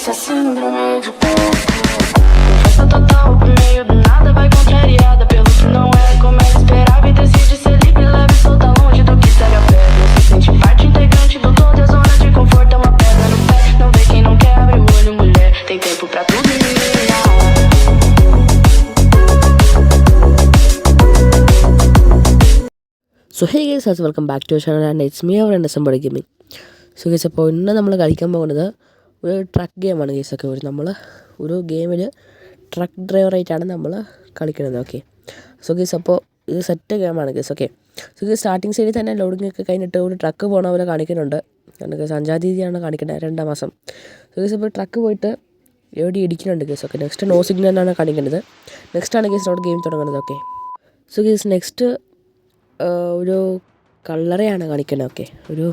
Isso é síndrome de pânico. Festa total pro meio do nada, vai contrariada pelo que não é como ela esperava e decide ser livre, leve e solta longe do que segue a pedra. Se sente parte integrante do todo, a zona de conforto é uma pedra no pé. Não vê quem não quer, abre o olho, mulher. Tem tempo pra tudo e so hey guys as welcome back to channel and it's me അവർ എൻഎസ്എംബോഡി gaming. So guys അപ്പോൾ ഇന്ന് നമ്മൾ കളിക്കാൻ പോകുന്നത് ഒരു truck ഗെയിമാണ് ഗൈസൊക്കെ. നമ്മൾ ഒരു ഗെയിമിൽ ട്രക്ക് ഡ്രൈവറായിട്ടാണ് നമ്മൾ കളിക്കുന്നത്. ഓക്കെ സോ ഗൈസ് അപ്പോൾ ഇത് സെറ്റ് ഗെയിമാണ് guys. Okay so guys starting സൈഡിൽ തന്നെ ലോഡിംഗ് ഒക്കെ കഴിഞ്ഞിട്ട് ഒരു ട്രക്ക് പോകണ പോലെ കാണിക്കുന്നുണ്ട്. കാരണം ഗൈസ് 5-ാം തീയതിയാണ് കാണിക്കുന്നത്, 2-ാം മാസം. സോ ഗൈസ് അപ്പോൾ ട്രക്ക് പോയിട്ട് എവിടെ ഇടിക്കുന്നുണ്ട് ഗൈസ്. ഓക്കെ നെക്സ്റ്റ് നോ സിഗ്നലാണ് കാണിക്കുന്നത്. നെക്സ്റ്റാണ് ഗൈസ് നമ്മുടെ ഗെയിം തുടങ്ങുന്നത്. ഓക്കെ സോ ഗൈസ് നെക്സ്റ്റ് ഒരു കള്ളറയാണ് കാണിക്കുന്നത്. ഓക്കെ ഒരു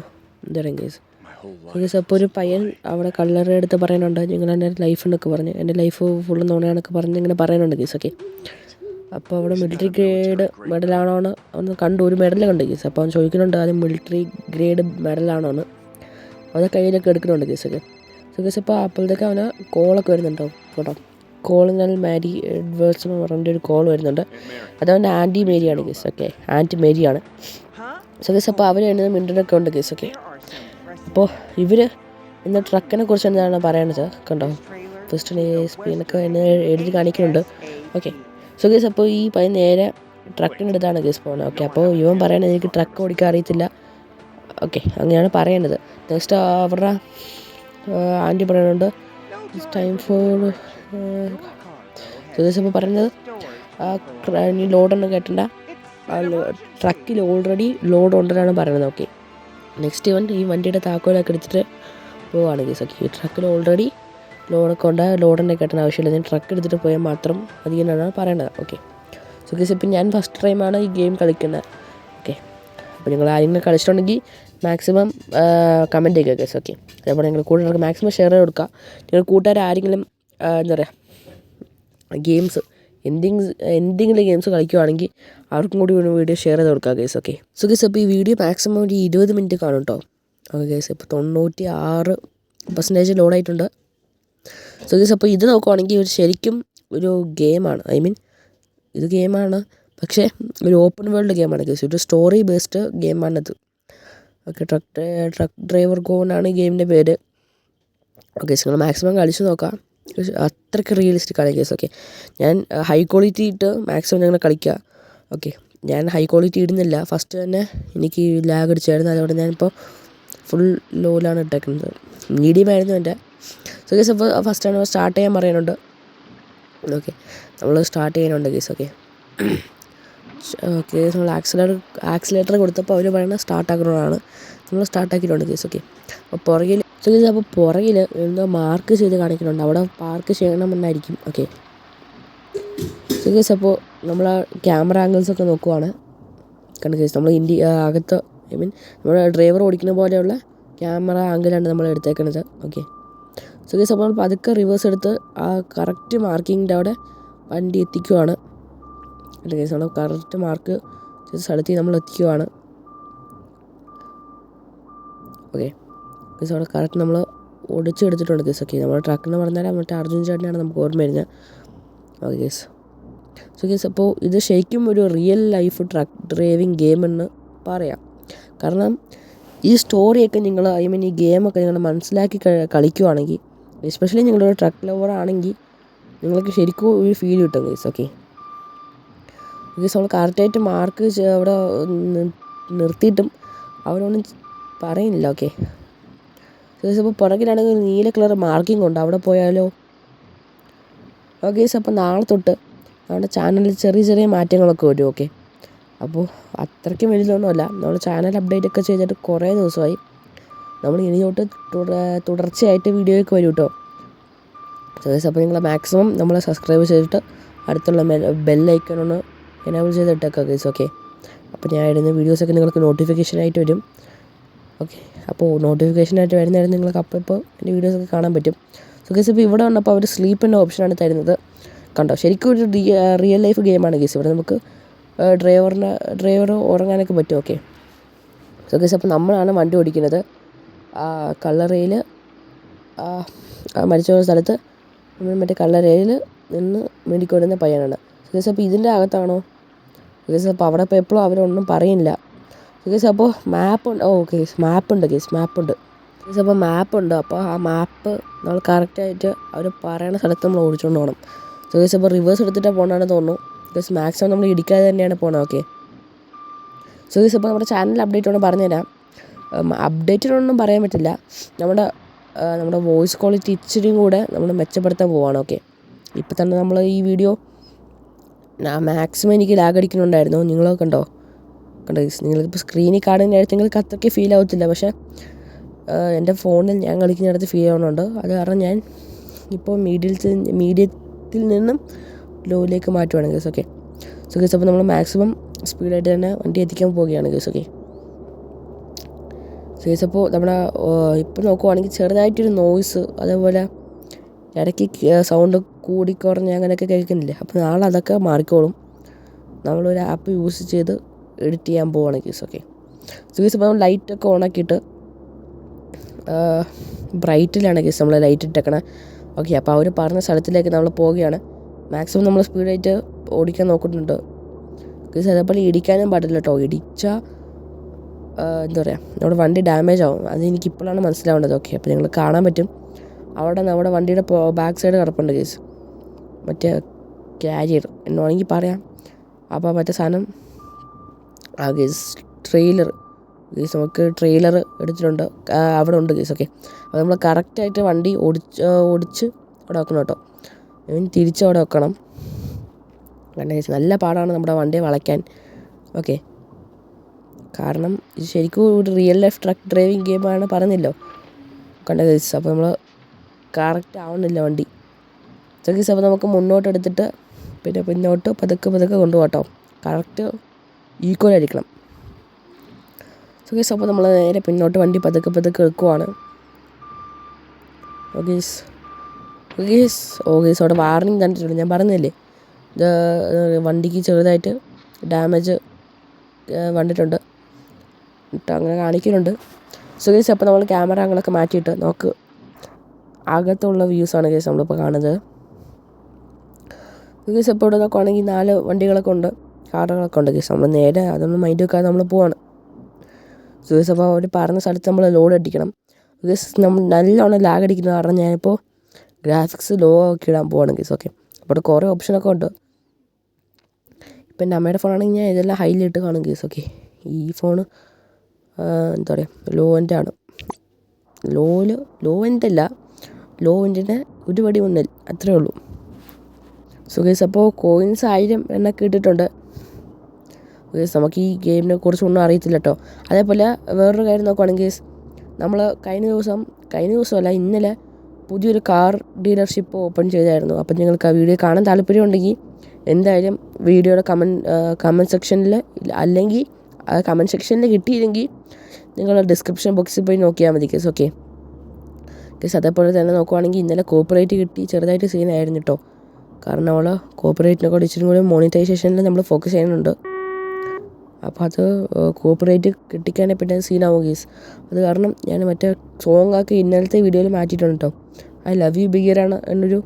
എന്താ പറയുക ഗൈസ് അപ്പോൾ ഒരു പയ്യൻ അവിടെ കള്ളറ എടുത്ത് പറയുന്നുണ്ട്, നിങ്ങൾ എൻ്റെ ലൈഫ് എന്നൊക്കെ പറഞ്ഞ് എൻ്റെ ലൈഫ് ഫുള്ള് നോണയാന്നൊക്കെ പറഞ്ഞ് ഇങ്ങനെ പറയുന്നുണ്ട് ഗൈസ്. ഓക്കെ അപ്പോൾ അവിടെ മിലിറ്ററി ഗ്രേഡ് മെഡലാണോ എന്ന് ഒന്ന് കണ്ടു, ഒരു മെഡൽ കണ്ടു ഗൈസ്. അപ്പോൾ അവൻ ചോദിക്കുന്നുണ്ട് അത് മിലിറ്ററി ഗ്രേഡ് മെഡലാണോ എന്ന്. അത് കയ്യിലൊക്കെ എടുക്കുന്നുണ്ട് ഗൈസ്. ഓക്കെ സോ ഗൈസ് അപ്പോൾ അപ്പോഴത്തേക്ക് അവന് കോളൊക്കെ വരുന്നുണ്ടോ കേട്ടോ. കോളിനാൽ മാരി എഡ്വേർഡ്സ് എന്ന് പറഞ്ഞിട്ട് ഒരു കോൾ വരുന്നുണ്ട്. അതവൻ്റെ ആൻറ്റി മേരിയാണ് ഗൈസ്. ഓക്കെ ആൻറ്റി മേരിയാണ്. സോ ഗൈസ് അപ്പോൾ അവർ എഴുതുന്ന മിണ്ടനൊക്കെ ഉണ്ട് ഗൈസ്. ഓക്കെ അപ്പോൾ ഇവർ ഇന്ന് ട്രക്കിനെ കുറിച്ച് എന്താണ് പറയണത് കണ്ടോ. ഫസ്റ്റ് സ്ക്രീനൊക്കെ എഴുതി കാണിക്കുന്നുണ്ട്. ഓക്കെ സോ ഗൈസ് അപ്പോൾ ഈ പയ്യൻ നേരെ ട്രക്കിനടുത്താണ് ഗൈസ് പോകുന്നത്. ഓക്കെ അപ്പോൾ ഇവൻ പറയണത് എനിക്ക് ട്രക്ക് ഓടിക്കാൻ അറിയത്തില്ല. ഓക്കെ അങ്ങനെയാണ് പറയേണ്ടത്. നെക്സ്റ്റ് അവരുടെ ആൻറ്റി പറയുന്നുണ്ട് ഇറ്റ്സ് ടൈം ഫോർ അപ്പോൾ പറയുന്നത് ഈ ലോഡൊന്നും കേട്ടണ്ട, ട്രക്കിൽ ഓൾറെഡി ലോഡ് ഉണ്ടെന്നാണ് പറയുന്നത്. ഓക്കെ നെക്സ്റ്റ് ഇവൻ ഈ വണ്ടിയുടെ താക്കോലൊക്കെ എടുത്തിട്ട് പോവുകയാണ് ഗൈസ്. ഓക്കെ ഈ ട്രക്കിൽ ഓൾറെഡി ലോഡൊക്കെ ഉണ്ട്, ലോഡൊന്നും കേട്ടേണ്ട ആവശ്യമില്ല, ഞാൻ ട്രക്ക് എടുത്തിട്ട് പോയാൽ മാത്രം മതി എന്നാണ് പറയുന്നത്. ഓക്കെ സോ ഗൈസ് ഇപ്പം ഞാൻ ഫസ്റ്റ് ടൈമാണ് ഈ ഗെയിം കളിക്കുന്നത്. ഓക്കെ അപ്പോൾ നിങ്ങൾ ആരെങ്കിലും കളിച്ചിട്ടുണ്ടെങ്കിൽ മാക്സിമം കമൻറ്റ് ചെയ്യുക ഗൈസ്. ഓക്കെ അതേപോലെ നിങ്ങൾ കൂട്ടുകാർക്ക് മാക്സിമം ഷെയർ ചെയ്ത് കൊടുക്കുക. നിങ്ങൾ കൂട്ടുകാർ ആരെങ്കിലും എന്താ പറയുക ഗെയിംസ് എന്തെങ്കിലും ഗെയിംസ് കളിക്കുവാണെങ്കിൽ അവർക്കും കൂടി ഒരു വീഡിയോ ഷെയർ ചെയ്ത് കൊടുക്കുക ഗൈസ്. ഓക്കെ സോ ഗൈസ് അപ്പോൾ ഈ വീഡിയോ മാക്സിമം ഒരു 20 മിനിറ്റ് കാണും കേട്ടോ. ഓക്കെ ഗൈസ് ഇപ്പോൾ 96% ലോഡായിട്ടുണ്ട്. സോ ഗൈസ് അപ്പോൾ ഇത് നോക്കുവാണെങ്കിൽ ഒരു ശരിക്കും ഒരു ഗെയിമാണ്. ഐ മീൻ ഇത് ഗെയിമാണ്, പക്ഷേ ഒരു ഓപ്പൺ വേൾഡ് ഗെയിമാണ് ഗൈസ്. ഒരു സ്റ്റോറി ബേസ്ഡ് ഗെയിമാണിത്. ഓക്കെ ട്രക്ക് ഡ്രൈവർ ഗോ എന്നാണ് ഈ ഗെയിമിൻ്റെ പേര്. ഓക്കെ നിങ്ങൾ മാക്സിമം കളിച്ച് നോക്കാം, അത്രയ്ക്ക് റിയലിസ്റ്റിക് ആണ് ഗൈസ്. ഓക്കെ ഞാൻ ഹൈ ക്വാളിറ്റി ഇട്ട് മാക്സിമം ഞങ്ങൾ കളിക്കുക. ഓക്കെ ഞാൻ ഹൈ ക്വാളിറ്റി ഇടുന്നില്ല, ഫസ്റ്റ് തന്നെ എനിക്ക് ലാഗ് അടിച്ചായിരുന്നു, അതുകൊണ്ട് ഞാനിപ്പോൾ ഫുൾ ലോയിലാണ് ഇട്ടേക്കുന്നത്. മീഡിയം ആയിരുന്നു എൻ്റെ. സോ ഗൈസ് അപ്പോൾ ഫസ്റ്റാണ് സ്റ്റാർട്ട് ചെയ്യാൻ പറയുന്നുണ്ട്. ഓക്കെ നമ്മൾ സ്റ്റാർട്ട് ചെയ്യാനുണ്ട് ഗൈസ്. ഓക്കെ ഓക്കെ നമ്മൾ ആക്സിലേറ്റർ കൊടുത്തപ്പോൾ അവർ പറയുന്നത് സ്റ്റാർട്ടാക്കണമെന്നാണ്. നമ്മൾ സ്റ്റാർട്ടാക്കിയിട്ടുണ്ട് ഗൈസ്. ഓക്കെ അപ്പോൾ പുറകിൽ സോ ഗൈസ് അപ്പോൾ പുറകിൽ എന്തോ മാർക്ക് ചെയ്ത് കാണിക്കുന്നുണ്ട്, അവിടെ പാർക്ക് ചെയ്യണമെന്നായിരിക്കും. ഓക്കെ സോ ഗൈസ് അപ്പോൾ നമ്മൾ ക്യാമറ ആംഗിൾസൊക്കെ നോക്കുവാണ്. കണ്ടു ഗൈസ് നമ്മൾ അകത്ത് ഐ മീൻ നമ്മൾ ഡ്രൈവർ ഓടിക്കുന്ന പോലെയുള്ള ക്യാമറ ആംഗിളാണ് നമ്മൾ എടുത്തേക്കുന്നത്. ഓക്കെ സോ ഗൈസ് അപ്പോൾ നമ്മൾ പതുക്കെ റിവേഴ്സ് എടുത്ത് ആ കറക്റ്റ് മാർക്കിങ്ങിൻ്റെ അവിടെ വണ്ടി എത്തിക്കുവാണ്. അല്ല ഗൈസ് നമ്മൾ കറക്റ്റ് മാർക്ക് ചെയ്ത സ്ഥലത്ത് നമ്മൾ എത്തിക്കുവാണ്. ഓക്കെ ഗൈസ് അവിടെ കറക്റ്റ് നമ്മൾ ഓടിച്ചെടുത്തിട്ടുണ്ട് ഗൈസ്. ഓക്കെ നമ്മൾ ട്രക്കെന്ന് പറഞ്ഞാൽ മറ്റേ അർജുൻ ചേട്ടനാണ് നമുക്ക് ഓർമ്മ വരുന്നത്. ഓക്കെ ഗൈസ് സോ ഗൈസ് അപ്പോൾ ഇത് ശരിക്കും ഒരു റിയൽ ലൈഫ് ട്രക്ക് ഡ്രൈവിംഗ് ഗെയിമെന്ന് പറയാം. കാരണം ഈ സ്റ്റോറിയൊക്കെ നിങ്ങൾ ഐ മീൻ ഈ ഗെയിമൊക്കെ നിങ്ങൾ മനസ്സിലാക്കി കളിക്കുവാണെങ്കിൽ, എസ്പെഷ്യലി നിങ്ങളൊരു ട്രക്ക് ലവർ ആണെങ്കിൽ നിങ്ങൾക്ക് ശരിക്കും ഒരു ഫീൽ കിട്ടും ഗൈസ്. ഓക്കെ ഗൈസ് നമ്മൾ കറക്റ്റായിട്ട് മാർക്ക് അവിടെ നിർത്തിയിട്ടും അവരൊന്നും പറയുന്നില്ല. ഓക്കെ ഗൈസ് അപ്പോൾ പുറകിലാണെങ്കിൽ നീല കളർ മാർക്കിംഗ് ഉണ്ട്, അവിടെ പോയാലോ. ഓക്കെ ഗൈസ് അപ്പോൾ നാളെ തൊട്ട് നമ്മുടെ ചാനലിൽ ചെറിയ ചെറിയ മാറ്റങ്ങളൊക്കെ വരും. ഓക്കെ അപ്പോൾ അത്രയ്ക്കും വലുതൊന്നുമല്ല, നമ്മൾ ചാനൽ അപ്ഡേറ്റ് ഒക്കെ ചെയ്തിട്ട് കുറേ ദിവസമായി. നമ്മൾ ഇനി തൊട്ട് തുടർച്ചയായിട്ട് വീഡിയോയൊക്കെ വരും കേട്ടോ. സോ ഗൈസ് അപ്പോൾ നിങ്ങൾ മാക്സിമം നമ്മളെ സബ്സ്ക്രൈബ് ചെയ്തിട്ട് അടുത്തുള്ള ബെല്ലൈക്കൺ ഒന്ന് എനേബിൾ ചെയ്തിട്ടേക്കാം ഗൈസ്. ഓക്കെ അപ്പോൾ ഞാൻ ഇടുന്ന വീഡിയോസൊക്കെ നിങ്ങൾക്ക് നോട്ടിഫിക്കേഷനായിട്ട് വരും. ഓക്കെ അപ്പോൾ നോട്ടിഫിക്കേഷനായിട്ട് വരുന്നതായിരുന്നു നിങ്ങൾക്ക് അപ്പോൾ ഇപ്പോൾ എൻ്റെ വീഡിയോസൊക്കെ കാണാൻ പറ്റും. സോ ഗൈസ് ഇപ്പോൾ ഇവിടെ വന്നപ്പോൾ അവർ സ്ലീപ്പിൻ്റെ ഓപ്ഷനാണ് തരുന്നത് കണ്ടോ. ശരിക്കും ഒരു റിയൽ ലൈഫ് ഗെയിമാണ് ഗൈസ്. ഇവിടെ നമുക്ക് ഡ്രൈവർ ഉറങ്ങാനൊക്കെ പറ്റും. ഓക്കെ സോ ഗൈസ് അപ്പോൾ നമ്മളാണ് വണ്ടി ഓടിക്കുന്നത്. കല്ലറയിൽ മരിച്ച ഒരു സ്ഥലത്ത് നമ്മൾ മറ്റേ കല്ലറയിൽ നിന്ന് മേടിക്കൊണ്ടിരുന്ന പയ്യനാണ്. സുഖേഷ് അപ്പോൾ ഇതിൻ്റെ അകത്താണോ? സുഖേഷ് അപ്പോൾ അവിടെ ഇപ്പോൾ എപ്പോഴും അവരൊന്നും പറയുന്നില്ല. സുഖേഷ് അപ്പോൾ മാപ്പുണ്ട്. മാപ്പുണ്ട് മാപ്പുണ്ട്. സുഖേഷ് അപ്പോൾ മാപ്പുണ്ട്. അപ്പോൾ ആ മാപ്പ് നമ്മൾ കറക്റ്റായിട്ട് അവർ പറയുന്ന സ്ഥലത്ത് നമ്മൾ ഓടിച്ചുകൊണ്ട് പോകണം. സുഖേഷ് അപ്പോൾ റിവേഴ്സ് എടുത്തിട്ടാണ് പോകണമെന്ന് തോന്നുന്നു. സുഖേഷ് മാക്സിമം നമ്മൾ ഇടിക്കാതെ തന്നെയാണ് പോകുന്നത്. ഓക്കെ സുഖേഷ് അപ്പോൾ നമ്മുടെ ചാനൽ അപ്ഡേറ്റ് ഒന്നും പറഞ്ഞുതരാം. അപ്ഡേറ്റഡൊന്നും പറയാൻ പറ്റില്ല. നമ്മുടെ വോയിസ് ക്വാളിറ്റി ഇച്ചിരിയും കൂടെ നമ്മൾ മെച്ചപ്പെടുത്താൻ പോവുകയാണ്. ഓക്കെ ഇപ്പം തന്നെ നമ്മൾ ഈ വീഡിയോ മാക്സിമം എനിക്ക് ലാഗ് അടിക്കുന്നുണ്ടായിരുന്നു. നിങ്ങളൊക്കെ കണ്ടോ നിങ്ങൾക്കിപ്പോൾ സ്ക്രീനിൽ കാണുന്നതായിട്ട് നിങ്ങൾക്ക് അത്രയ്ക്ക് ഫീൽ ആവത്തില്ല. പക്ഷേ എൻ്റെ ഫോണിൽ ഞാൻ കളിക്കുന്നിടത്ത് ഫീൽ ആവുന്നുണ്ട്. അത് കാരണം ഞാൻ ഇപ്പോൾ മീഡിയത്തിൽ നിന്നും ലോയിലേക്ക് മാറ്റുവാണ് ഗേസ്. ഓക്കെ സോ ഗേസ് അപ്പോൾ നമ്മൾ മാക്സിമം സ്പീഡായിട്ട് തന്നെ വണ്ടി എത്തിക്കാൻ പോവുകയാണ് ഗേസ്. ഓക്കെ സോ ഗേസ് അപ്പോൾ നമ്മുടെ ഇപ്പോൾ നോക്കുവാണെങ്കിൽ ചെറുതായിട്ടൊരു നോയ്സ്, അതേപോലെ ഇടയ്ക്ക് സൗണ്ട് കൂടിക്കുറഞ്ഞ് അങ്ങനെയൊക്കെ കേൾക്കുന്നില്ലേ. അപ്പോൾ നാളെ അതൊക്കെ മാറിക്കോളും. നമ്മളൊരു ആപ്പ് യൂസ് ചെയ്ത് എഡിറ്റ് ചെയ്യാൻ പോവുകയാണ് ഗേസ്. ഓക്കെ സോ ഗേസ് അപ്പോൾ നമ്മൾ ലൈറ്റൊക്കെ ഓണാക്കിയിട്ട് ബ്രൈറ്റിലാണ് ഗേസ് നമ്മൾ ലൈറ്റ് ഇട്ടേക്കണേ. ഓക്കെ അപ്പോൾ അവർ പറഞ്ഞ സ്ഥലത്തിലേക്ക് നമ്മൾ പോവുകയാണ്. മാക്സിമം നമ്മൾ സ്പീഡായിട്ട് ഓടിക്കാൻ നോക്കുന്നുണ്ട് ഗേസ്. അതേപോലെ ഇടിക്കാനും പാടില്ല കേട്ടോ. ഇടിച്ചാൽ എന്താ പറയുക, നമ്മുടെ വണ്ടി ഡാമേജ് ആവും. അത് എനിക്ക് ഇപ്പോഴാണ് മനസ്സിലാവേണ്ടത്. ഓക്കെ അപ്പോൾ നിങ്ങൾ കാണാൻ പറ്റും അവിടെ നമ്മുടെ വണ്ടിയുടെ ബാക്ക് സൈഡ് കിടപ്പുണ്ട് ഗേസ്, മറ്റേ ക്യാരിയർ എന്ന് വേണമെങ്കിൽ പറയാം. അപ്പോൾ മറ്റേ സാധനം ഗേസ് ട്രെയിലർ ഗേസ്, നമുക്ക് ട്രെയിലർ എടുത്തിട്ടുണ്ട്, അവിടെ ഉണ്ട് ഗേസ്. ഓക്കെ അപ്പോൾ നമ്മൾ കറക്റ്റായിട്ട് വണ്ടി ഓടിച്ച് അവിടെ വെക്കണം കേട്ടോ. തിരിച്ച് അവിടെ വെക്കണം. കണ്ട ഗേസ് നല്ല പാടാണ് നമ്മുടെ വണ്ടിയെ വളയ്ക്കാൻ. ഓക്കെ കാരണം ഇത് ശരിക്കും ഒരു റിയൽ ലൈഫ് ട്രക്ക് ഡ്രൈവിംഗ് ഗെയിമാണ് പറഞ്ഞല്ലോ. കണ്ട ഗേസ് അപ്പോൾ നമ്മൾ കറക്റ്റ് ആവുന്നില്ല വണ്ടി. സോ ഗേസ് അപ്പോൾ നമുക്ക് മുന്നോട്ട് എടുത്തിട്ട് പിന്നെ പിന്നോട്ട് പതുക്കെ കൊണ്ടുപോകട്ടോ. കറക്റ്റ് ഈക്വൽ ആയിരിക്കണം. സോ ഗേസ് അപ്പോൾ നമ്മൾ നേരെ പിന്നോട്ട് വണ്ടി പതുക്കെ എടുക്കുവാണ്. ഓഗേസ് അവിടെ വാർണിംഗ് കണ്ടിട്ടുണ്ട്. ഞാൻ പറഞ്ഞില്ലേ ഇത് വണ്ടിക്ക് ചെറുതായിട്ട് ഡാമേജ് വന്നിട്ടുണ്ട് അങ്ങനെ കാണിക്കുന്നുണ്ട്. സോ ഗേസ് അപ്പോൾ നമ്മൾ ക്യാമറ അങ്ങനെയൊക്കെ മാറ്റിയിട്ട് നമുക്ക് അകത്തുള്ള വ്യൂസാണ് ഗേസ് നമ്മളിപ്പോൾ കാണുന്നത്. ഗേസ് ഇപ്പോൾ ഇവിടെ നോക്കുവാണെങ്കിൽ 4 വണ്ടികളൊക്കെ ഉണ്ട്, കാറുകളൊക്കെ ഉണ്ട് ഗേസ്. നമ്മൾ നേരെ അതൊന്നും മൈൻഡ് വെക്കാതെ നമ്മൾ പോവാണ്. സോ ഗേസ് അപ്പോൾ അവർ പറഞ്ഞ സ്ഥലത്ത് നമ്മൾ ലോഡ് അടിക്കണം. ഗേസ് നമ്മൾ നല്ലോണം ലാഗ് അടിക്കുന്നത് കാരണം ഞാനിപ്പോൾ ഗ്രാഫിക്സ് ലോ ഒക്കെ ഇടാൻ പോവാണ് ഗേസ്. ഓക്കെ അപ്പോൾ കുറേ ഓപ്ഷനൊക്കെ ഉണ്ട്. ഇപ്പം എൻ്റെ അമ്മയുടെ ഫോണാണെങ്കിൽ ഞാൻ ഇതെല്ലാം ഹൈലൈറ്റ് കാണും ഗേസ്. ഓക്കെ ഈ ഫോണ് എന്താ പറയുക ലോൻ്റെ ആണ്. ലോൻ്റെ അല്ല, ലോൻ്റെ ഒരു പടി മുന്നിൽ അത്രേ ഉള്ളൂ. സോ ഗേസ് അപ്പോൾ കോയിൻസ് 1000 എന്നൊക്കെ ഇട്ടിട്ടുണ്ട് ഗേസ്. നമുക്ക് ഈ ഗെയിമിനെ കുറിച്ചൊന്നും അറിയത്തില്ല കേട്ടോ. അതേപോലെ വേറൊരു കാര്യം നോക്കുവാണെങ്കിൽ ഗേസ്, നമ്മൾ കഴിഞ്ഞ ദിവസമല്ല ഇന്നലെ പുതിയൊരു കാർ ഡീലർഷിപ്പ് ഓപ്പൺ ചെയ്തായിരുന്നു. അപ്പം നിങ്ങൾക്ക് ആ വീഡിയോ കാണാൻ താല്പര്യമുണ്ടെങ്കിൽ എന്തായാലും വീഡിയോയുടെ കമൻറ്റ് സെക്ഷനിൽ, അല്ലെങ്കിൽ കമൻറ്റ് സെക്ഷനിൽ കിട്ടിയില്ലെങ്കിൽ നിങ്ങൾ ഡിസ്ക്രിപ്ഷൻ ബോക്സിൽ പോയി നോക്കിയാൽ മതി കേസ്. ഓക്കെ കേസ് അതേപോലെ തന്നെ നോക്കുവാണെങ്കിൽ ഇന്നലെ കോപ്പറേറ്റ് കിട്ടി, ചെറുതായിട്ട് സീനായിരുന്നു കേട്ടോ. കാരണം നമ്മൾ കോപ്പറേറ്റിനെ കൂടെ ഇച്ചിരി കൂടി മോണിറ്റൈസേഷനിൽ നമ്മൾ ഫോക്കസ് ചെയ്യുന്നുണ്ട്. അപ്പോൾ അത് കോപ്പറേറ്റ് കിട്ടിക്കാനെ പിന്നെ സീനാവും കേസ്. അത് കാരണം ഞാൻ മറ്റേ സോങ്ങൊക്കെ ഇന്നലത്തെ വീഡിയോയിൽ മാറ്റിയിട്ടുണ്ട് കേട്ടോ. ഐ ലവ് യു ബിഗറാണ് എന്നൊരു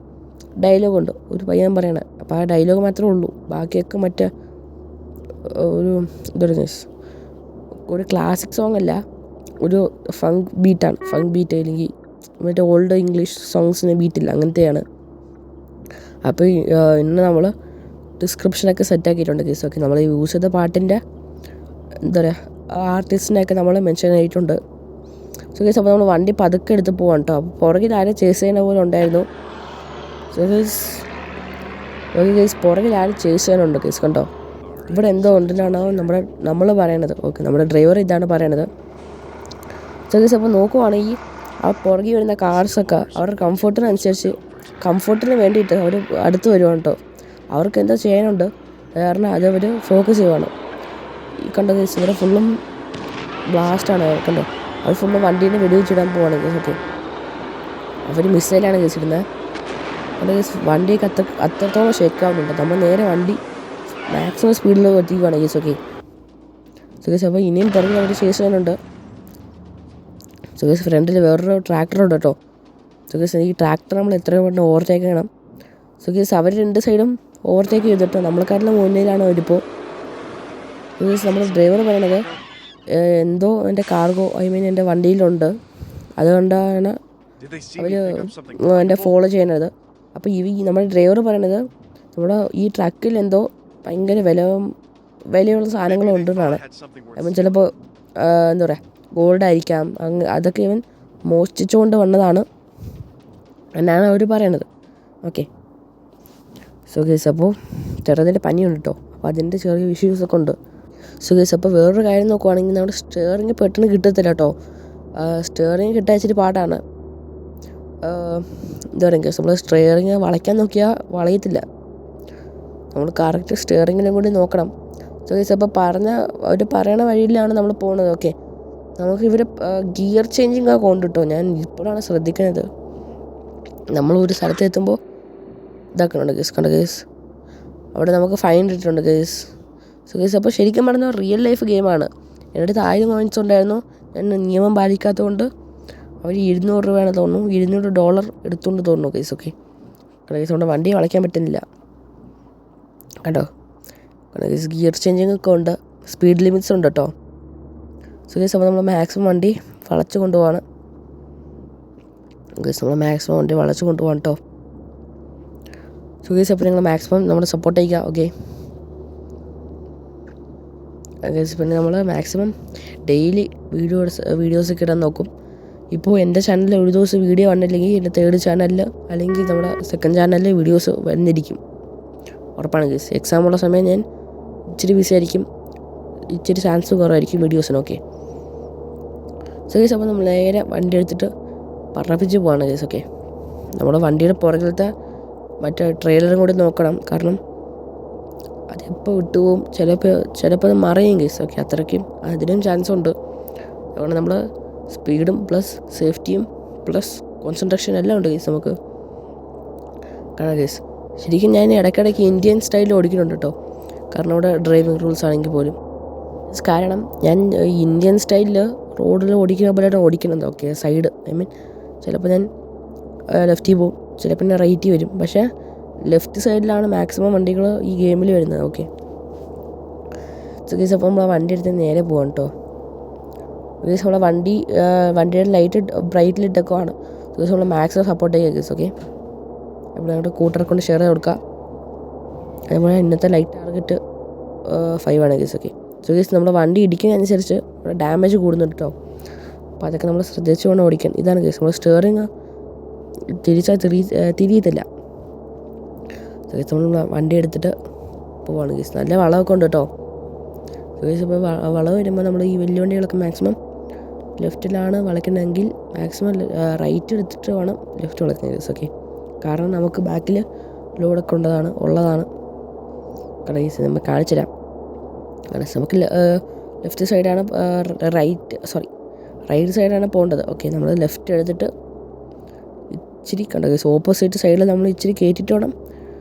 ഡയലോഗുണ്ട്, ഒരു പയ്യൻ പറയണത്. അപ്പോൾ ആ ഡയലോഗ് മാത്രമേ ഉള്ളൂ, ബാക്കിയൊക്കെ മറ്റേ ഒരു ഒരു ക്ലാസിക് സോങ് അല്ല, ഒരു ഫങ്ക് ബീറ്റാണ്. ഫങ്ക് ബീറ്റ് അല്ലെങ്കിൽ മറ്റേ ഓൾഡ് ഇംഗ്ലീഷ് സോങ്സിന് ബീറ്റില്ല, അങ്ങനത്തെയാണ്. അപ്പോൾ ഇന്ന് നമ്മൾ ഡിസ്ക്രിപ്ഷനൊക്കെ സെറ്റാക്കിയിട്ടുണ്ട് കേസ്. ഓക്കെ നമ്മൾ യൂസ് ചെയ്ത പാട്ടിൻ്റെ എന്താ പറയുക ആർട്ടിസ്റ്റിനെയൊക്കെ നമ്മൾ മെൻഷൻ ചെയ്തിട്ടുണ്ട്. സോ കേസ് അപ്പോൾ നമ്മൾ വണ്ടി പതുക്കെ എടുത്ത് പോകാം കേട്ടോ. അപ്പോൾ പുറകിൽ ആരും ചേസ് ചെയ്യുന്ന പോലെ ഉണ്ടായിരുന്നു. സോ കേസ് പുറകിൽ ആരും ചേസ് ചെയ്യാനുണ്ട് കേസ്. കണ്ടോ ഇവിടെ എന്തോ ഉണ്ടെന്നാണ് നമ്മൾ പറയണത്. ഓക്കെ നമ്മുടെ ഡ്രൈവർ ഇതാണ് പറയണത്. സോ കേസ് അപ്പോൾ നോക്കുവാണെങ്കിൽ ആ പുറകിൽ വരുന്ന കാർസൊക്കെ അവരുടെ കംഫർട്ടിന് വേണ്ടിയിട്ട് അവർ അടുത്ത് വരുവാണ് കേട്ടോ. അവർക്ക് എന്തോ ചെയ്യാനുണ്ട്, കാരണം അതവർ ഫോക്കസ് ചെയ്യുവാണ്. ഈ കണ്ട കേസ് ഇവിടെ ഫുള്ളും ബ്ലാസ്റ്റാണ്. കണ്ടോ അവർ ഫുള്ളും വണ്ടീനെ വെടിവെച്ചിടാൻ പോവാണ് കേസ്. ഓക്കെ അവർ മിസൈലാണ് കേസ് ഇടുന്നത്. അവിടെ കേസ് വണ്ടിയൊക്കെ അത്രത്തോളം ഷേക്കാവുന്നുണ്ട്. നമ്മൾ നേരെ വണ്ടി മാക്സിമം സ്പീഡിൽ എത്തിക്കുകയാണ് കേസ്. ഓക്കെ സോ കേസ് അപ്പോൾ ഇനിയും പുറകിൽ അവർ ചേസ് ചെയ്യാനുണ്ട്. സോ കേസ് ഫ്രണ്ടിൽ വേറൊരു ട്രാക്ടറുണ്ട് കേട്ടോ. സോ ഗൈസ് ഈ ട്രാക്ടർ നമ്മൾ എത്രയും പെട്ടെന്ന് ഓവർടേക്ക് ചെയ്യണം. സോ ഗൈസ് അവർ 2 സൈഡും ഓവർടേക്ക് ചെയ്തിട്ടോ നമ്മളെക്കാട്ടിലും മുന്നിലാണ് അവരിപ്പോൾ. സോ ഗൈസ് നമ്മുടെ ഡ്രൈവർ പറയണത് എന്തോ എൻ്റെ കാർഗോ എൻ്റെ വണ്ടിയിലുണ്ട്, അതുകൊണ്ടാണ് അവർ എൻ്റെ ഫോളോ ചെയ്യുന്നത്. അപ്പോൾ നമ്മുടെ ഡ്രൈവർ പറയണത് നമ്മുടെ ഈ ട്രക്കിൽ എന്തോ ഭയങ്കര വിലയുള്ള സാധനങ്ങളുണ്ടെന്നാണ്. അപ്പം ചിലപ്പോൾ എന്താ പറയുക ഗോൾഡ് ആയിരിക്കാം, അതൊക്കെ ഇവൻ മോഷ്ടിച്ചുകൊണ്ട് വന്നതാണ് എന്നാണ് അവർ പറയണത്. ഓക്കെ, സോ ഗൈസ് അപ്പോൾ ചെറുതിൻ്റെ പനിയുണ്ട് കേട്ടോ, അപ്പോൾ അതിൻ്റെ ചെറിയ ഇഷ്യൂസൊക്കെ ഉണ്ട്. സോ ഗൈസ് അപ്പോൾ വേറൊരു കാര്യം നോക്കുവാണെങ്കിൽ നമ്മുടെ സ്റ്റെയറിങ് പെട്ടെന്ന് കിട്ടത്തില്ല കേട്ടോ. സ്റ്റെയറിങ് കിട്ടാൻ ഇച്ചിരി പാടാണ്. എന്താ പറയുക ഗൈസ്, നമ്മൾ സ്റ്റെയറിങ് വളയ്ക്കാൻ നോക്കിയാൽ വളയത്തില്ല. നമ്മൾ കറക്റ്റ് സ്റ്റെയറിങ്ങിലും കൂടി നോക്കണം. സോ ഗൈസ് അപ്പോൾ അവർ പറയണ വഴിയിലാണ് നമ്മൾ പോകുന്നത്. ഓക്കെ, നമുക്ക് ഇവർ ഗിയർ ചേഞ്ചിങ് ഒക്കെ ഉണ്ട് കേട്ടോ. ഞാൻ ഇപ്പോഴാണ് ശ്രദ്ധിക്കുന്നത്. നമ്മൾ ഒരു സ്ഥലത്ത് എത്തുമ്പോൾ ഇതാക്കുന്നുണ്ട് ഗൈസ്, കണ്ട ഗൈസ് അവിടെ നമുക്ക് ഫൈൻ ഇട്ടിട്ടുണ്ട് ഗൈസ്. സോ ഗൈസ് അപ്പോൾ ശരിക്കും പറഞ്ഞാൽ റിയൽ ലൈഫ് ഗെയിമാണ്. എൻ്റെ അടുത്ത് 1000 കോയിൻസ് ഉണ്ടായിരുന്നു. ഞാൻ നിയമം പാലിക്കാത്തതുകൊണ്ട് അവർ 200 രൂപയാണ് തോന്നുന്നു, $200 എടുത്തുകൊണ്ട് തോന്നുന്നു ഗൈസ്. ഓക്കെ, ഗൈസ് കൊണ്ട് വണ്ടി വളയ്ക്കാൻ പറ്റുന്നില്ല കേട്ടോ. ഗൈസ് ഗിയർ ചേഞ്ചിങ് ഒക്കെ ഉണ്ട്, സ്പീഡ് ലിമിറ്റ്സ് ഉണ്ട് കേട്ടോ. സോ ഗൈസ് അപ്പോൾ നമ്മൾ മാക്സിമം വണ്ടി വളച്ച് കൊണ്ടുപോവാണ് ഗൈസ്, നമ്മൾ മാക്സിമം വണ്ടി വളച്ച് കൊണ്ടുപോകാം കേട്ടോ. സോ ഗൈസ് അപ്പോൾ നിങ്ങൾ മാക്സിമം നമ്മുടെ സപ്പോർട്ട് ചെയ്യുക. ഓക്കെ ഗൈസ്, പിന്നെ നമ്മൾ മാക്സിമം ഡെയിലി വീഡിയോസൊക്കെ ഇടാൻ നോക്കും. ഇപ്പോൾ എൻ്റെ ചാനലിൽ ഒരു ദിവസം വീഡിയോ വന്നില്ലെങ്കിൽ എൻ്റെ 3rd ചാനലിൽ അല്ലെങ്കിൽ നമ്മുടെ 2nd ചാനലിൽ വീഡിയോസ് വന്നിരിക്കും, ഉറപ്പാണ് ഗൈസ്. എക്സാമുള്ള സമയം ഞാൻ ഇച്ചിരി ബിസി ആയിരിക്കും, ഇച്ചിരി ചാൻസ് കുറവായിരിക്കും വീഡിയോസിന്. ഓക്കെ, സോ ഗൈസ് അപ്പോൾ നമ്മൾ നേരെ വണ്ടി എടുത്തിട്ട് പറപ്പിച്ച് പോവാണ് ഗൈസ്. ഓക്കെ, നമ്മുടെ വണ്ടിയുടെ പുറകിലത്തെ മറ്റേ ട്രെയിലറും കൂടി നോക്കണം, കാരണം അതെപ്പോൾ വിട്ടുപോകും, ചിലപ്പോൾ അത് മറയും ഗൈസ്. ഓക്കെ, അത്രയ്ക്കും അതിനും ചാൻസ് ഉണ്ട്. അതുകൊണ്ട് നമ്മൾ സ്പീഡും പ്ലസ് സേഫ്റ്റിയും പ്ലസ് കോൺസെൻട്രേഷൻ എല്ലാം ഉണ്ട് ഗൈസ് നമുക്ക്. കാരണം ഗൈസ് ശരിക്കും ഞാൻ ഇടയ്ക്കിടയ്ക്ക് ഇന്ത്യൻ സ്റ്റൈലിൽ ഓടിക്കുന്നുണ്ട് കേട്ടോ, കാരണം ഇവിടെ ഡ്രൈവിംഗ് റൂൾസ് ആണെങ്കിൽ പോലും. കാരണം ഞാൻ ഇന്ത്യൻ സ്റ്റൈലിൽ റോഡിൽ ഓടിക്കുന്ന പോലെയാണ് ഓടിക്കുന്നത്. ഓക്കെ, സൈഡ് ചിലപ്പോൾ ഞാൻ ലെഫ്റ്റിൽ പോകും, ചിലപ്പോൾ ഞാൻ റൈറ്റിൽ വരും. പക്ഷേ ലെഫ്റ്റ് സൈഡിലാണ് മാക്സിമം വണ്ടികൾ ഈ ഗെയിമിൽ വരുന്നത്. ഓക്കെ, സോ ഗൈസ് അപ്പോൾ നമ്മൾ വണ്ടി എടുത്ത് നേരെ പോകാം കേട്ടോ. ഗൈസ് നമ്മളെ വണ്ടിയുടെ ലൈറ്റ് ബ്രൈറ്റിലിട്ടൊക്കെയാണ്. ഗൈസ് നമ്മൾ മാക്സിമം സപ്പോർട്ട് ചെയ്യുക ഗൈസ്. ഓക്കെ, അപ്പോൾ ഞങ്ങളുടെ കൂട്ടറെ കൊണ്ട് ഷെയർ ചെയ്ത് കൊടുക്കുക. അതുപോലെ ഇന്നത്തെ ലൈറ്റ് ടാർഗറ്റ് 5 ആണ് ഗൈസ്. ഓക്കെ, സോ ഗൈസ് നമ്മുടെ വണ്ടി ഇടിക്കുന്നതനുസരിച്ച് ഡാമേജ് കൂടുന്നുണ്ട് കേട്ടോ. അപ്പോൾ അതൊക്കെ നമ്മൾ ശ്രദ്ധിച്ച് വേണം ഓടിക്കാൻ. ഇതാണ് ഗൈസ് നമ്മൾ സ്റ്റെയറിങ് തിരിയത്തില്ല. സോ ഗൈസ് നമ്മൾ വണ്ടി എടുത്തിട്ട് പോവാണ് ഗൈസ്. നല്ല വളമൊക്കെ ഉണ്ട് കേട്ടോ. സോ ഗൈസ് ഇപ്പോൾ വളവ് വരുമ്പോൾ നമ്മൾ ഈ വലിയ വണ്ടികളൊക്കെ മാക്സിമം ലെഫ്റ്റിലാണ് വളയ്ക്കുന്നതെങ്കിൽ മാക്സിമം റൈറ്റ് എടുത്തിട്ട് വേണം ലെഫ്റ്റ് വളയ്ക്കുന്നത് ഗൈസ്. ഓക്കെ, കാരണം നമുക്ക് ബാക്കിൽ ലോഡൊക്കെ ഉള്ളതാണ് കാരണം ഗൈസ് നമ്മൾ കാണിച്ചു തരാം. കാരണം നമുക്ക് ലെഫ്റ്റ് സൈഡാണ് റൈറ്റ് സൈഡാണ് പോകേണ്ടത്. ഓക്കെ, നമ്മൾ ലെഫ്റ്റ് എടുത്തിട്ട് ഇച്ചിരി കണ്ടോ ഗൈസ്, ഓപ്പോസിറ്റ് സൈഡിൽ നമ്മൾ ഇച്ചിരി കയറ്റിയിട്ട് വേണം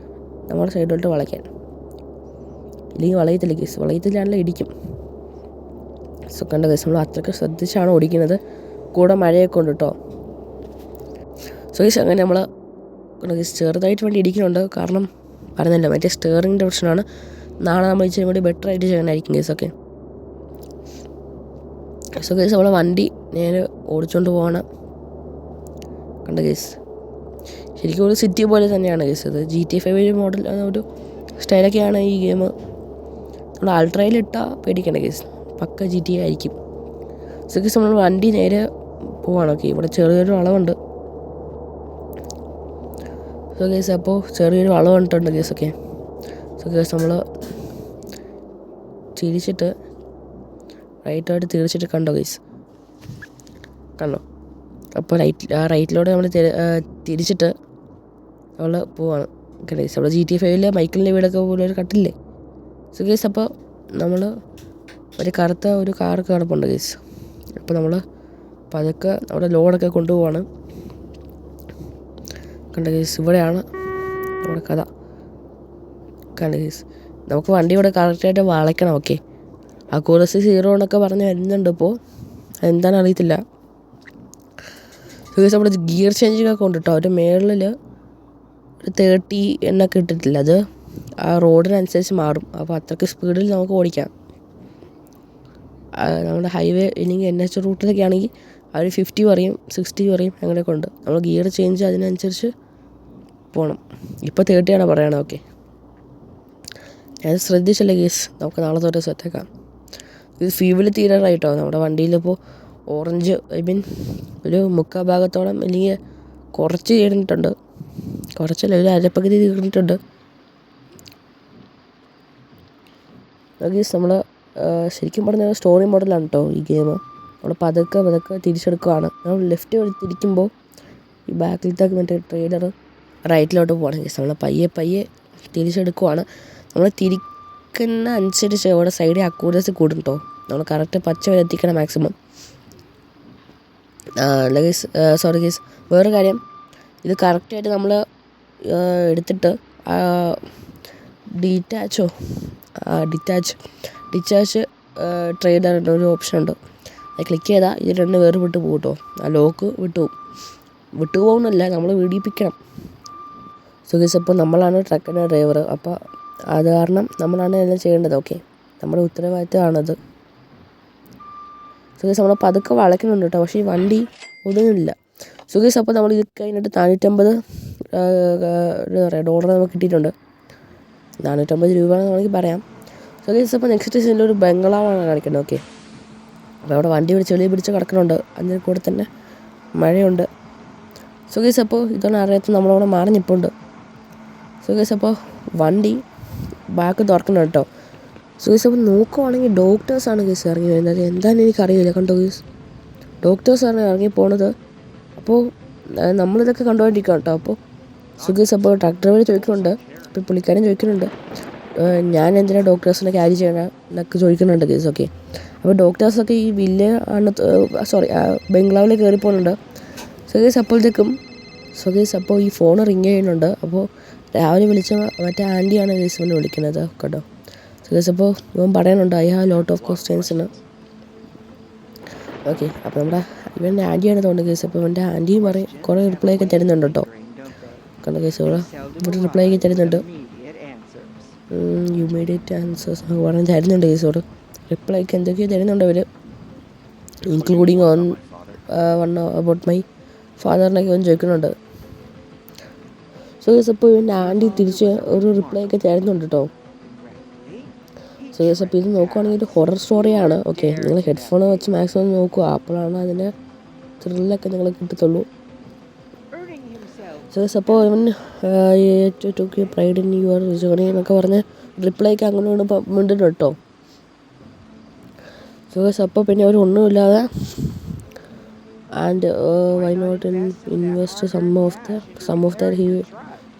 നമ്മുടെ സൈഡിലോട്ട് വളയ്ക്കാൻ, ഇല്ലെങ്കിൽ വളയത്തില്ല ഗൈസ്. വളയത്തിലാണല്ലോ ഇടിക്കും. സോ കണ്ടോ ഗൈസ് നമ്മൾ അത്രയ്ക്ക് ശ്രദ്ധിച്ചാണ് ഓടിക്കുന്നത്. കൂടെ മഴയൊക്കെ ഉണ്ട് കേട്ടോ. സോ ഗൈസ് അങ്ങനെ നമ്മൾ ചെറുതായിട്ട് വണ്ടി ഇടിക്കുന്നുണ്ട്, കാരണം പറഞ്ഞല്ലോ മറ്റേ സ്റ്റെയറിങ്ങിൻ്റെ പ്രശ്നമാണ്. നാളെ നമ്മൾ ഇച്ചിരി കൂടി ബെറ്റർ ആയിട്ട് ചെയ്യാനായിരിക്കും ഗൈസ്. ഓക്കെ, സോ ഗൈസ് നമ്മളെ വണ്ടി നേരെ ഓടിച്ചുകൊണ്ട് പോകണം. കണ്ട ഗൈസ് ശരിക്കും ഒരു സിറ്റി പോലെ തന്നെയാണ് ഗൈസ്. അത് GTA 5 മോഡൽ ഒരു സ്റ്റൈലൊക്കെയാണ് ഈ ഗെയിം. നമ്മൾ അൾട്രയിലിട്ടാൽ പേടിക്കണ്ട ഗൈസ്, പക്ക GTA ആയിരിക്കും. സോ ഗൈസ് നമ്മൾ വണ്ടി നേരെ പോവാണ്. ഓക്കെ, ഇവിടെ ചെറിയൊരു വളവുണ്ട്. സോ ഗൈസ് അപ്പോൾ ചെറിയൊരു വളവ് കണ്ടിട്ടുണ്ട് ഗൈസ്. ഓക്കെ, സോ ഗൈസ് നമ്മൾ തിരിച്ചിട്ട് റൈറ്റായിട്ട് തിരിച്ചിട്ട് കണ്ടോ ഗൈസ്, കണ്ടോ? അപ്പോൾ റൈറ്റിലൂടെ നമ്മൾ തിരിച്ചിട്ട് നമ്മൾ പോവാണ് ഗൈസ്. നമ്മൾ GTA 5 മൈക്കിളിൻ്റെ വീടൊക്കെ പോലെ ഒരു കട്ടില്ലേ. സോ ഗൈസ് അപ്പോൾ നമ്മൾ ഒരു കറുത്ത ഒരു കാറൊക്കെ കിടപ്പുണ്ട് ഗൈസ്. അപ്പോൾ നമ്മൾ പതുക്കെ നമ്മുടെ ലോഡൊക്കെ കൊണ്ടുപോവാണ്. കണ്ട ഗൈസ് ഇവിടെയാണ് നമ്മുടെ കഥ. കണ്ട ഗൈസ് നമുക്ക് വണ്ടി ഇവിടെ കറക്റ്റായിട്ട് വളയ്ക്കണം. ഓക്കെ, അക്യൂറസി 0 എന്നൊക്കെ പറഞ്ഞ് വരുന്നുണ്ട്. ഇപ്പോൾ അതെന്താണെന്ന് അറിയത്തില്ല. ബിക്കോസ് നമ്മുടെ ഗിയർ ചേഞ്ചിങ് ഒക്കെ ഉണ്ട് കേട്ടോ. ഒരു മേളിൽ ഒരു 30 എന്നൊക്കെ ഇട്ടിട്ടില്ല. അത് ആ റോഡിനനുസരിച്ച് മാറും. അപ്പോൾ അത്രയ്ക്ക് സ്പീഡിൽ നമുക്ക് ഓടിക്കാം. നമ്മുടെ ഹൈവേ ഇല്ലെങ്കിൽ NH റൂട്ടിലൊക്കെ ആണെങ്കിൽ അവർ 50 പറയും, 60 പറയും, അങ്ങനെയൊക്കെ ഉണ്ട്. നമ്മൾ ഗിയർ ചേഞ്ച് അതിനനുസരിച്ച് പോകണം. ഇപ്പോൾ 30 ആണ് പറയണത്. ഓക്കെ, ഞാൻ ശ്രദ്ധിച്ചില്ല കേസ്. നമുക്ക് നാളെ തൊട്ട് സെറ്റാക്കാം. ഇത് ഫ്യൂവൽ തീരാറായിട്ടോ. നമ്മുടെ വണ്ടിയിലിപ്പോൾ ഓറഞ്ച് ഒരു 3/4 ഭാഗത്തോളം അല്ലെങ്കിൽ കുറച്ച് തീർന്നിട്ടുണ്ട്. കുറച്ചല്ല, ഒരു അരപ്പകുതി തീർന്നിട്ടുണ്ട്. ഗീസ് നമ്മൾ ശരിക്കും പറഞ്ഞാൽ സ്റ്റോറി മോഡലാണ് കേട്ടോ ഈ ഗെയിം. നമ്മൾ പതുക്കെ തിരിച്ചെടുക്കുകയാണ്. നമ്മൾ ലെഫ്റ്റ് തിരിക്കുമ്പോൾ ഈ ബാക്കിലത്തെ മറ്റേ ട്രെയിലർ റൈറ്റിലോട്ട് പോകണം ഗീസ്. നമ്മൾ പയ്യെ തിരിച്ചെടുക്കുവാണ്. നമ്മൾ തിരിക്കുന്ന അനുസരിച്ച് അവിടെ സൈഡിൽ അക്യൂറസി കൂടും കേട്ടോ. നമ്മൾ കറക്റ്റ് പച്ച വരെ എത്തിക്കണം മാക്സിമം. ഗീസ് സോറി ഗീസ്, വേറൊരു കാര്യം, ഇത് കറക്റ്റായിട്ട് നമ്മൾ എടുത്തിട്ട് ഡിറ്റാച്ച് ട്രെയിലറിൻ്റെ ഒരു ഓപ്ഷൻ ഉണ്ട്. അത് ക്ലിക്ക് ചെയ്താൽ ഇത് 2 വേറെ വിട്ടു പോകും കേട്ടോ. ആ ലോക്ക് വിട്ടുപോകുന്നില്ല, നമ്മൾ വിടിപ്പിക്കണം. സോ ഗീസ്, അപ്പോൾ നമ്മളാണ് ട്രക്കിൻ്റെ ഡ്രൈവർ. അപ്പോൾ അത് കാരണം നമ്മളാണ് എല്ലാം ചെയ്യേണ്ടത്. ഓക്കെ, നമ്മുടെ ഉത്തരവാദിത്തമാണത്. സോ ഗീസ്, നമ്മൾ പതുക്കെ വളയ്ക്കുന്നുണ്ട് കേട്ടോ. പക്ഷേ ഈ വണ്ടി ഒതുങ്ങില്ല. സോ ഗീസ്, അപ്പോൾ നമ്മൾ ഇത് കഴിഞ്ഞിട്ട് $450 ഡോളർ നമുക്ക് കിട്ടിയിട്ടുണ്ട്. 450 രൂപയാണെന്ന് വേണമെങ്കിൽ പറയാം. സോ ഗീസ്, അപ്പോൾ നെക്സ്റ്റ് സീനിൽ ഒരു ബംഗ്ലാവാണ് കാണിക്കുന്നത്. ഓക്കെ, അപ്പോൾ അവിടെ വണ്ടി ചെളി പിടിച്ച് കിടക്കുന്നുണ്ട്. അതിന് കൂടെ തന്നെ മഴയുണ്ട്. സോ ഗീസ്, അപ്പോൾ ഇതൊന്നും അറിയാത്ത നമ്മളവിടെ മാറി നിൽപ്പുണ്ട്. സോ ഗീസ്, അപ്പോൾ വണ്ടി ബാക്ക് തുറക്കണം കേട്ടോ. സോ ഗീസ്, അപ്പോൾ നോക്കുവാണെങ്കിൽ ഡോക്ടേഴ്സാണ് ഗീസ് ഇറങ്ങി വരുന്നത്. എന്താണെന്ന് എനിക്കറിയില്ല. കണ്ടോ ഗീസ്, ഡോക്ടേഴ്സാണ് ഇറങ്ങി പോണത്. അപ്പോൾ നമ്മളിതൊക്കെ കണ്ടുകൊണ്ടിരിക്കുക കേട്ടോ. അപ്പോൾ സോ ഗീസ്, അപ്പോൾ ട്രക്ക് ഡ്രൈവർ ചോദിക്കുന്നുണ്ട്, അപ്പോൾ പുള്ളിക്കാരൻ ചോദിക്കുന്നുണ്ട്, ഞാൻ എന്തിനാണ് ഡോക്ടേഴ്സിനെ ക്യാരി ചെയ്യണം എന്നൊക്കെ ചോദിക്കുന്നുണ്ട് ഗീസ്. ഓക്കെ, അപ്പോൾ ഡോക്ടേഴ്സൊക്കെ ഈ ബംഗ്ലാവിൽ കയറി പോകുന്നുണ്ട്. സോ ഗീസ്, അപ്പോൾ ഈ ഫോൺ റിങ് ചെയ്യുന്നുണ്ട്. അപ്പോൾ രാവിലെ വിളിച്ച മറ്റേ ആൻറ്റിയാണ് ഗീസ് ഇവനെ വിളിക്കുന്നത് കേട്ടോ. സോ ഗീസ്, അപ്പോൾ ഇവൻ പറയുന്നുണ്ട് ഐ ഹാവ് ലോട്ട് ഓഫ് ക്വസ്റ്റ്യൻസിന്. ഓക്കെ, അപ്പോൾ നമ്മുടെ ഇവൻ്റെ ആൻറ്റിയാണ് തോന്നുന്നത് കേസ്. അപ്പോൾ ഇവൻ്റെ ആൻറ്റിയും കുറേ റിപ്ലൈ ഒക്കെ തരുന്നുണ്ട് കേട്ടോ. കണ്ട കേസ്, ഇവിടെ റിപ്ലൈ ഒക്കെ തരുന്നുണ്ട്. ഇമ്മീഡിയറ്റ് ആൻസേഴ്സ് പറഞ്ഞ് തരുന്നുണ്ട് കേസോട്. റിപ്ലൈ ഒക്കെ എന്തൊക്കെയോ തരുന്നുണ്ട് അവർ, ഇൻക്ലൂഡിങ് വൺ അബൌട്ട് മൈ ഫാദറിനൊക്കെ അവൻ ചോദിക്കുന്നുണ്ട്. സോ കേസ്, അപ്പോൾ ഇവൻ്റെ ആൻറ്റി തിരിച്ച് ഒരു റിപ്ലൈ ഒക്കെ തരുന്നുണ്ട് കേട്ടോ. സോ യെസ്, അപ്പോൾ ഇത് നോക്കുവാണെങ്കിൽ ഒരു ഹൊറർ സ്റ്റോറിയാണ്. ഓക്കെ, നിങ്ങൾ ഹെഡ്ഫോൺ വെച്ച് മാക്സിമം നോക്കുക, അപ്പോഴാണ് അതിൻ്റെ ത്രില്ലൊക്കെ നിങ്ങൾ കിട്ടത്തുള്ളൂ. സോ യെസ്, അപ്പോൾ ഇവൻ to pride in your journey എന്നൊക്കെ പറഞ്ഞ് റിപ്ലൈക്ക് അങ്ങനെ മിണ്ടുന്നു കേട്ടോ. സോ യെസ്, അപ്പോൾ പിന്നെ അവർ ഒന്നുമില്ലാതെ and why not invest some of that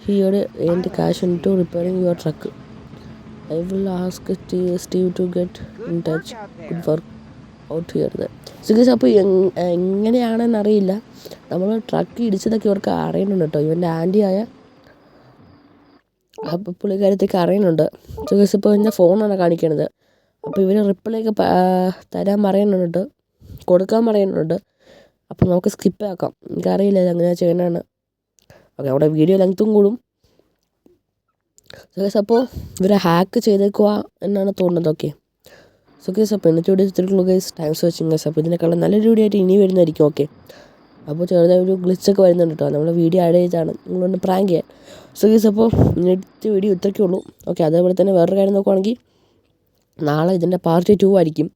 he had earned cash into repairing your truck. I will ask Steve to get in touch. Good work out here. So guys, അപ്പോൾ എങ്ങനെയാണെന്ന് അറിയില്ല, നമ്മൾ truck ഇടിച്ചതൊക്കെ ഇവർക്ക് അറിയുന്നുണ്ട് കേട്ടോ. ഇവൻ്റെ ആൻറ്റിയായ പുള്ളിക്കാരത്തേക്ക് അറിയുന്നുണ്ട്. സോ ഗൈസ്, ഇപ്പോൾ എൻ്റെ ഫോണാണ് കാണിക്കണത്. അപ്പോൾ ഇവർ റിപ്ലൈക്ക് തരാൻ പറയുന്നുണ്ട്, കൊടുക്കാൻ പറയുന്നുണ്ട്. അപ്പോൾ നമുക്ക് സ്കിപ്പ് ആക്കാം, എനിക്കറിയില്ല ഇത് എങ്ങനെയാണ് ചെയ്യണമെന്ന്. ഓക്കെ, അവിടെ വീഡിയോ ലെങ്ത്തും കൂടും. സോ ഗൈസ്, അപ്പോൾ ഇവരെ ഹാക്ക് ചെയ്തേക്കുക എന്നാണ് തോന്നുന്നത്. ഓക്കെ, സോ ഗൈസ്, അപ്പോൾ ഇന്നത്തെ വീഡിയോ ഇത്രയുള്ളൂ guys. Thanks for watching guys. അപ്പോൾ ഇതിനേക്കാളും നല്ലൊരു വീഡിയോ ആയിട്ട് ഇനി വരുന്നതായിരിക്കും. ഓക്കെ, അപ്പോൾ ചെറുതായ ഒരു ഗ്ലിച്ചൊക്കെ വരുന്നുണ്ട് കേട്ടോ. നമ്മൾ വീഡിയോ ആഡ് ചെയ്താണ് നിങ്ങളൊന്ന് പ്രാങ്ക് ചെയ്യാൻ. സോ ഗൈസ്, അപ്പോൾ ഇന്നത്തെ വീഡിയോ ഇത്രയ്ക്കേ ഉള്ളൂ. ഓക്കെ, അതേപോലെ തന്നെ വേറൊരു കാര്യം നോക്കുവാണെങ്കിൽ നാളെ ഇതിൻ്റെ പാർട്ട് 2 ആയിരിക്കും.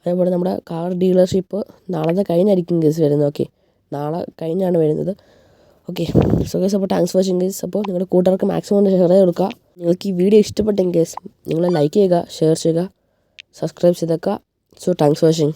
അതേപോലെ നമ്മുടെ കാർ ഡീലർഷിപ്പ് നാളത്തെ കഴിഞ്ഞായിരിക്കും ഗൈസ് വരുന്നത്. ഓക്കെ, നാളെ കഴിഞ്ഞാണ് വരുന്നത്. ഓക്കെ, സോ ഗൈസ്, അപ്പോൾ താങ്ക്സ് ഫോർ വാച്ചിങ് ഗൈസ്. അപ്പോൾ നിങ്ങളുടെ കൂട്ടുകാർക്ക് മാക്സിമം ഷെയർ ചെയ്ത് കൊടുക്കുക. നിങ്ങൾക്ക് ഈ വീഡിയോ ഇഷ്ടപ്പെട്ടെങ്കിൽ ഗൈസ് നിങ്ങൾ ലൈക്ക് ചെയ്യുക, ഷെയർ ചെയ്യുക, സബ്സ്ക്രൈബ് ചെയ്തേക്കുക. So thanks for watching.